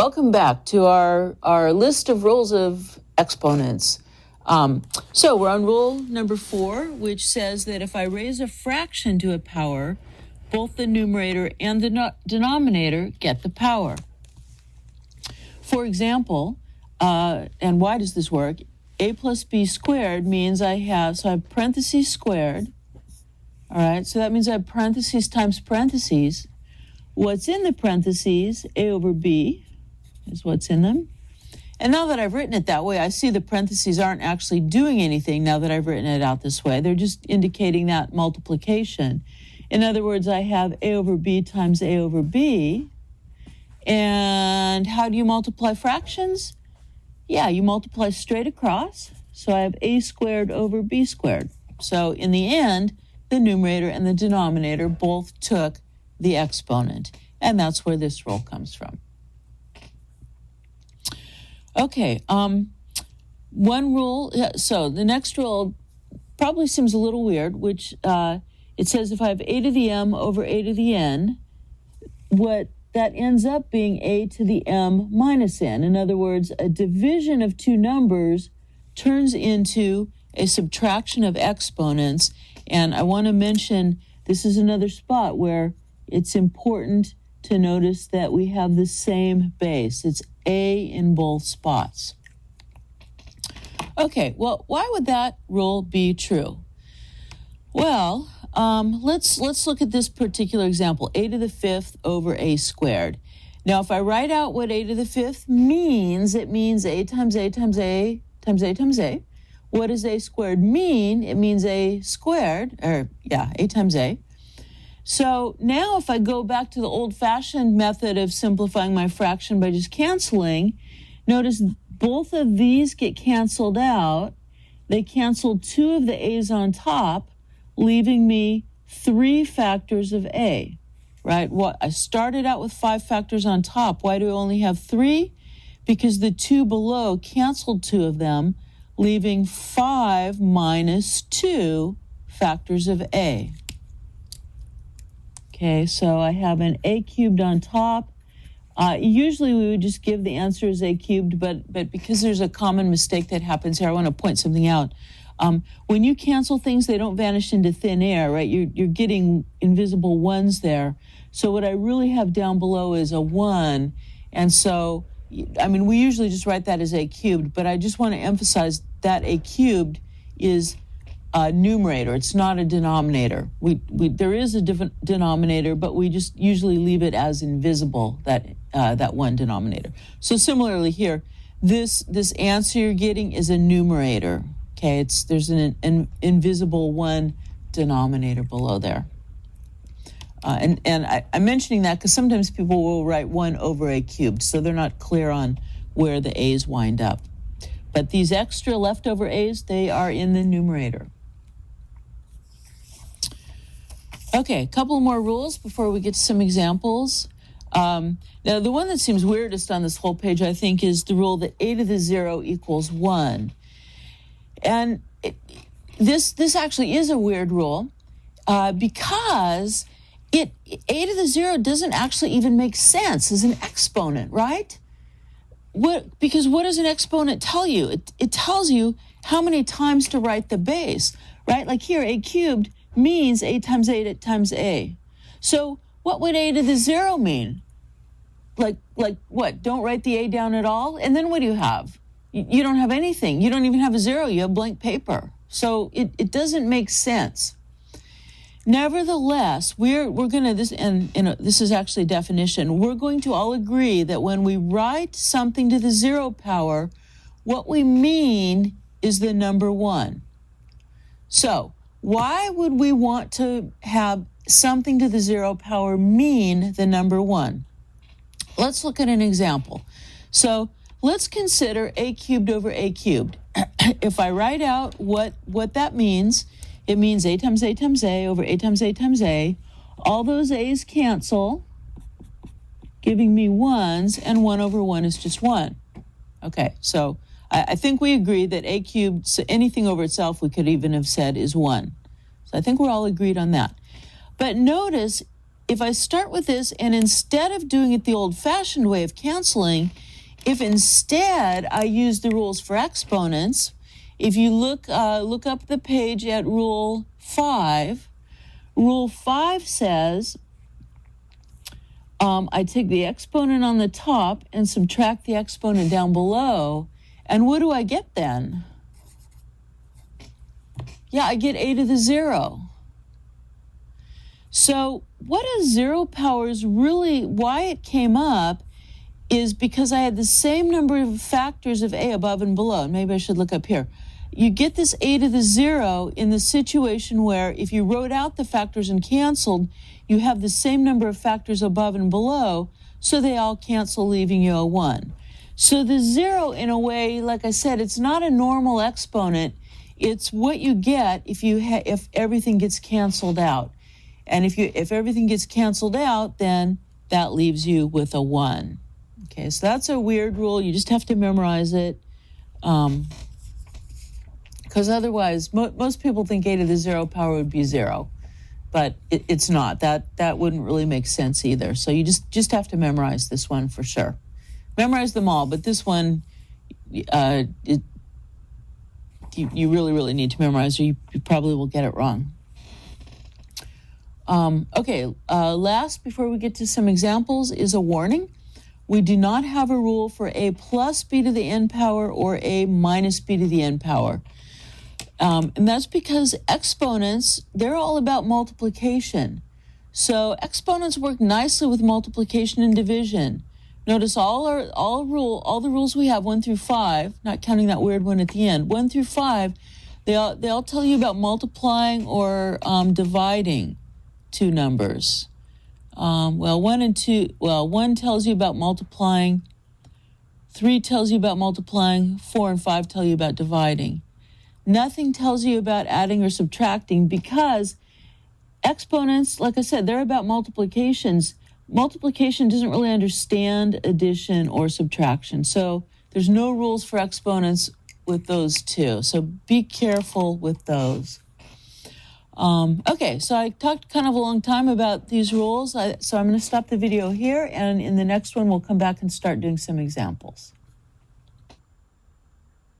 Welcome back to our list of rules of exponents. So we're on rule number 4, which says that if I raise a fraction to a power, both the numerator and the denominator get the power. For example, and why does this work? A plus b squared means I have parentheses squared. All right, so that means I have parentheses times parentheses. What's in the parentheses, a over b, is what's in them. And now that I've written it that way, I see the parentheses aren't actually doing anything now that I've written it out this way. They're just indicating that multiplication. In other words, I have a over b times a over b. And how do you multiply fractions? Yeah, you multiply straight across. So I have a squared over b squared. So in the end, the numerator and the denominator both took the exponent. And that's where this rule comes from. Okay, one rule, so the next rule probably seems a little weird, which it says if I have a to the m over a to the n, what that ends up being a to the m minus n. In other words, a division of two numbers turns into a subtraction of exponents. And I want to mention this is another spot where it's important to notice that we have the same base. It's a in both spots. Okay, well, why would that rule be true? Well, let's look at this particular example, a to the 5th over a squared. Now, if I write out what a to the 5th means, it means a times a times a times a times a. What does a squared mean? It means a squared, a times a. So now if I go back to the old-fashioned method of simplifying my fraction by just canceling, notice both of these get canceled out. They cancel 2 of the a's on top, leaving me 3 factors of a, right? I started out with 5 factors on top. Why do I only have 3? Because the 2 below canceled 2 of them, leaving 5 minus 2 factors of a. Okay, so I have an a cubed on top. Usually we would just give the answer as a cubed, but because there's a common mistake that happens here, I want to point something out. When you cancel things, they don't vanish into thin air, right? You're getting invisible ones there. So what I really have down below is a 1. And so, I mean, we usually just write that as a cubed, but I just want to emphasize that a cubed is a numerator. It's not a denominator. There is a different denominator, but we just usually leave it as invisible, that one denominator. So similarly here, this answer you're getting is a numerator. Okay, there's an invisible 1 denominator below there. And I'm mentioning that because sometimes people will write 1 over a cubed, so they're not clear on where the a's wind up. But these extra leftover a's, they are in the numerator. Okay, a couple more rules before we get to some examples. Now, the one that seems weirdest on this whole page, I think, is the rule that a to the 0 equals 1. And this actually is a weird rule because a to the 0 doesn't actually even make sense as an exponent, right? Because what does an exponent tell you? It tells you how many times to write the base, right? Like here, a cubed means a times a times a. So what would a to the 0 mean? Like what? Don't write the a down at all? And then what do you have? You don't have anything. You don't even have a 0. You have blank paper. So it doesn't make sense. Nevertheless, we're going to, this is actually a definition, we're going to all agree that when we write something to the 0 power, what we mean is the number 1. So why would we want to have something to the 0 power mean the number 1? Let's look at an example. So let's consider a cubed over a cubed. If I write out what that means, it means a times a times a over a times a times a. All those a's cancel, giving me 1s, and 1 over 1 is just 1. Okay, so I think we agree that a cubed, so anything over itself we could even have said is 1. So I think we're all agreed on that. But notice if I start with this, and instead of doing it the old-fashioned way of canceling, if instead I use the rules for exponents, if you look up the page at Rule 5, Rule 5 says I take the exponent on the top and subtract the exponent down below, and what do I get then? Yeah, I get a to the 0. So what is 0 powers really, why it came up is because I had the same number of factors of a above and below. And maybe I should look up here. You get this a to the 0 in the situation where if you wrote out the factors and canceled, you have the same number of factors above and below, so they all cancel, leaving you a 1. So the 0, in a way, like I said, it's not a normal exponent. It's what you get if everything gets canceled out. And if everything gets canceled out, then that leaves you with a 1. Okay, so that's a weird rule. You just have to memorize it. Because otherwise, most people think a to the 0 power would be 0. But it's not. That wouldn't really make sense either. So you just have to memorize this one for sure. Memorize them all, but this one, you really, really need to memorize, or you probably will get it wrong. Okay, last, before we get to some examples, is a warning. We do not have a rule for a plus b to the n power or a minus b to the n power. And that's because exponents, they're all about multiplication. So exponents work nicely with multiplication and division. Notice all the rules we have, 1 through 5, not counting that weird one at the end, 1 through 5, they all tell you about multiplying or dividing two numbers. 1 tells you about multiplying, 3 tells you about multiplying, 4 and 5 tell you about dividing. Nothing tells you about adding or subtracting, because exponents, like I said, they're about multiplications. Multiplication doesn't really understand addition or subtraction. So there's no rules for exponents with those two. So be careful with those. Okay, so I talked kind of a long time about these rules. So I'm going to stop the video here, and in the next one, we'll come back and start doing some examples.